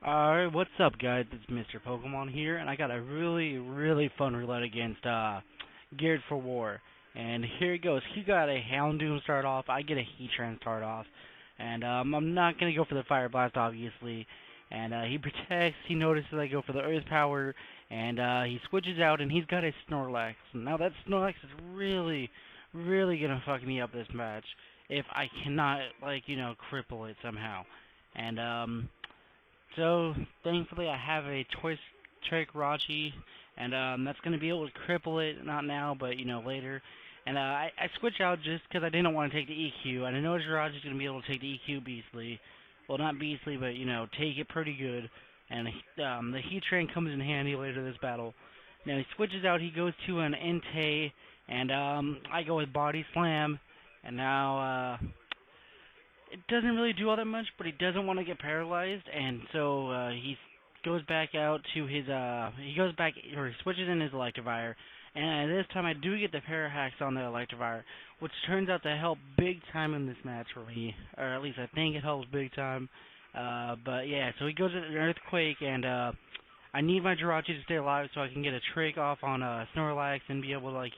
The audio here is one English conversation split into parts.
Alright, what's up guys? It's Mr. Pokemon here, and I got a really fun roulette against Geared4war. And here it goes. He got a Houndoom start off, I get a Heatran start off. And I'm not gonna go for the Fire Blast obviously. And he protects, he notices I go for the Earth Power, and he switches out and he's got a Snorlax. Now that Snorlax is really gonna fuck me up this match if I cannot, like, cripple it somehow. And so, thankfully, I have a Choice Trick Rachi, and that's going to be able to cripple it, not now, but, later. And I switch out just because I didn't want to take the EQ, and I know Jirachi's going to be able to take the EQ Beastly. Well, not Beastly, but, take it pretty good. And the Heatran comes in handy later this battle. Now, he switches out, he goes to an Entei, and I go with Body Slam, and now, it doesn't really do all that much, but he doesn't want to get paralyzed, and so he goes back out to his he switches in his Electivire, and this time I do get the Parahax on the Electivire, which turns out to help big time in this match for me, or at least I think it helps big time. But yeah, so he goes at an Earthquake, and I need my Jirachi to stay alive so I can get a trick off on Snorlax and be able to, like,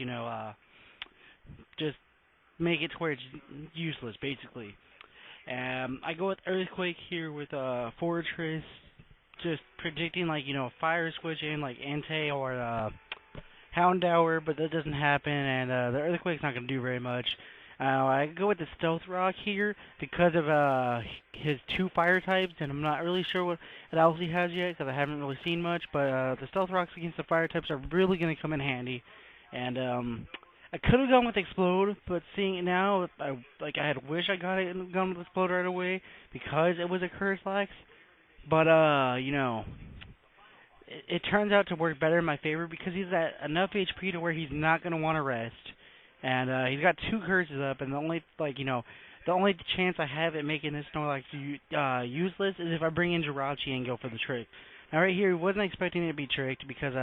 just make it to where it's useless, basically. I go with Earthquake here with Fortress, just predicting, like, fire switch in like Entei or Houndour, but that doesn't happen, and the Earthquake's not going to do very much. I go with the Stealth Rock here because of his two fire types, and I'm not really sure what else he has yet because I haven't really seen much, but the Stealth Rocks against the fire types are really going to come in handy. And I could have gone with Explode, but seeing it now, I had wished I gone with Explode right away because it was a Curse-Lax. But it turns out to work better in my favor because he's at enough HP to where he's not gonna want to rest, and he's got two curses up, and the only chance I have at making this Snorlax useless is if I bring in Jirachi and go for the trick. Now right here, he wasn't expecting it to be tricked because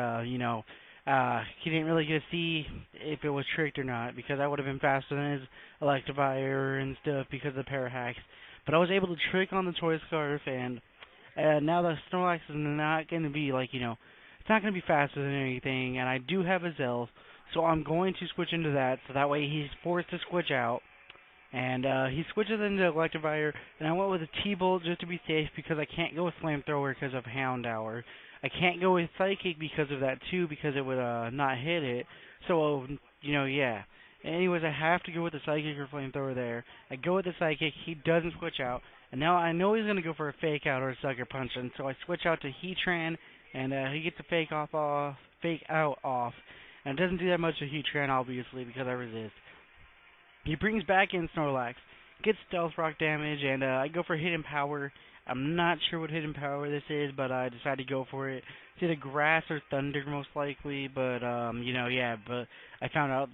he didn't really get to see if it was tricked or not, because I would have been faster than his Electivire and stuff because of the Parahax. But I was able to trick on the Choice Scarf, and now the Snorlax is not going to be, like, it's not going to be faster than anything, and I do have a Zelf, so I'm going to switch into that, so that way he's forced to switch out. And he switches into Electivire, and I went with a T-Bolt just to be safe because I can't go with Flamethrower because of Houndour. I can't go with Psychic because of that too, because it would not hit it. So, yeah. Anyways, I have to go with the Psychic or Flamethrower there. I go with the Psychic, he doesn't switch out, and now I know he's going to go for a Fake Out or a Sucker Punch, and so I switch out to Heatran, and he gets a Fake Out off, and it doesn't do that much to Heatran, obviously, because I resist. He brings back in Snorlax, gets Stealth Rock damage, and I go for Hidden Power. I'm not sure what Hidden Power this is, but I decided to go for it. It's either Grass or Thunder, most likely, but, yeah, but I found out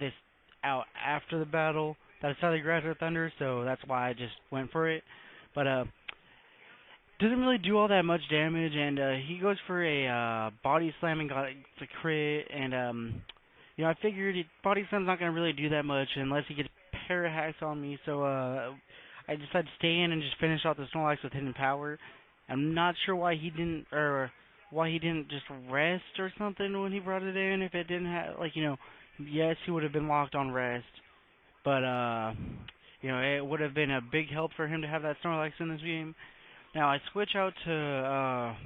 after the battle, that it's either Grass or Thunder, so that's why I just went for it. But, doesn't really do all that much damage, and he goes for a Body Slam and got the crit, and, I figured Body Slam's not going to really do that much unless he gets Parahax on me, so I decided to stay in and just finish off the Snorlax with Hidden Power. I'm not sure why he didn't just rest or something when he brought it in. If it didn't have, yes, he would have been locked on rest, but it would have been a big help for him to have that Snorlax in this game. Now I switch out to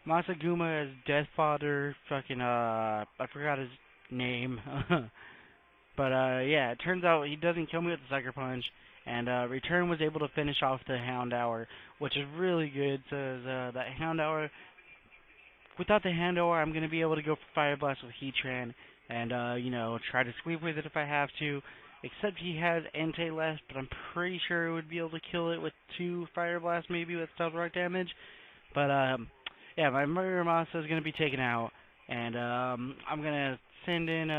Masaguma as Death Father. I forgot his name. But, yeah, it turns out he doesn't kill me with the Sucker Punch, and Return was able to finish off the Houndour, which is really good, so that Houndour, without the Houndour, I'm going to be able to go for Fire Blast with Heatran, and, try to sweep with it if I have to, except he has Entei left, but I'm pretty sure it would be able to kill it with 2 Fire Blasts, maybe, with Stealth Rock damage, but, yeah, my Muramasa is going to be taken out, and, I'm going to send in,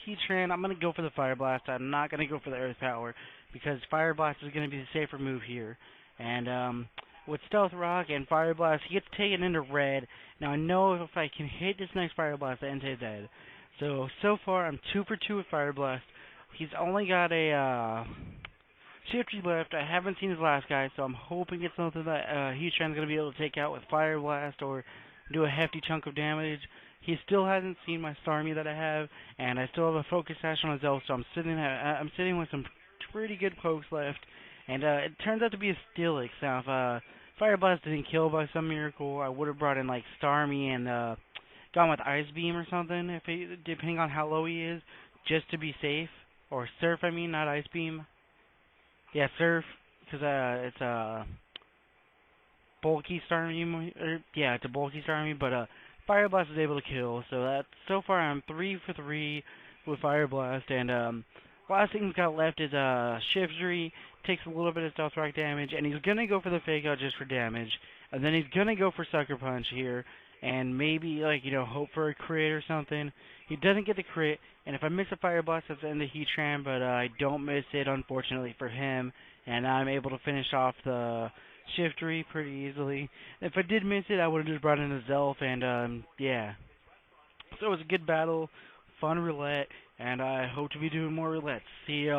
Heatran. I'm going to go for the Fire Blast. I'm not going to go for the Earth Power because Fire Blast is going to be the safer move here. And with Stealth Rock and Fire Blast, he gets taken into red. Now I know if I can hit this next Fire Blast, the Entei's dead. So far I'm 2 for 2 with Fire Blast. He's only got a Shifty left. I haven't seen his last guy, so I'm hoping it's something that Heatran's going to be able to take out with Fire Blast or do a hefty chunk of damage. He still hasn't seen my Starmie that I have, and I still have a Focus Sash on his elf, so I'm sitting with some pretty good pokes left, and it turns out to be a Steelix. Now, if Fire Blast didn't kill by some miracle, I would have brought in like Starmie and gone with Ice Beam or something, depending on how low he is, just to be safe. Or Surf, I mean, not Ice Beam. Yeah, Surf, because it's a bulky Starmie. Yeah, it's a bulky Starmie, but Fire Blast is able to kill. So far I'm 3 for 3 with Fire Blast, and last thing he's got left is Shiftry. Takes a little bit of Stealth Rock damage, and he's gonna go for the Fake Out just for damage, and then he's gonna go for Sucker Punch here, and maybe hope for a crit or something. He doesn't get the crit, and if I miss a Fire Blast, that's the end of Heatran, but I don't miss it, unfortunately for him, and I'm able to finish off the Shiftry pretty easily. If I did miss it, I would have just brought in a Zelf, and yeah. So it was a good battle, fun roulette, and I hope to be doing more roulettes. See ya.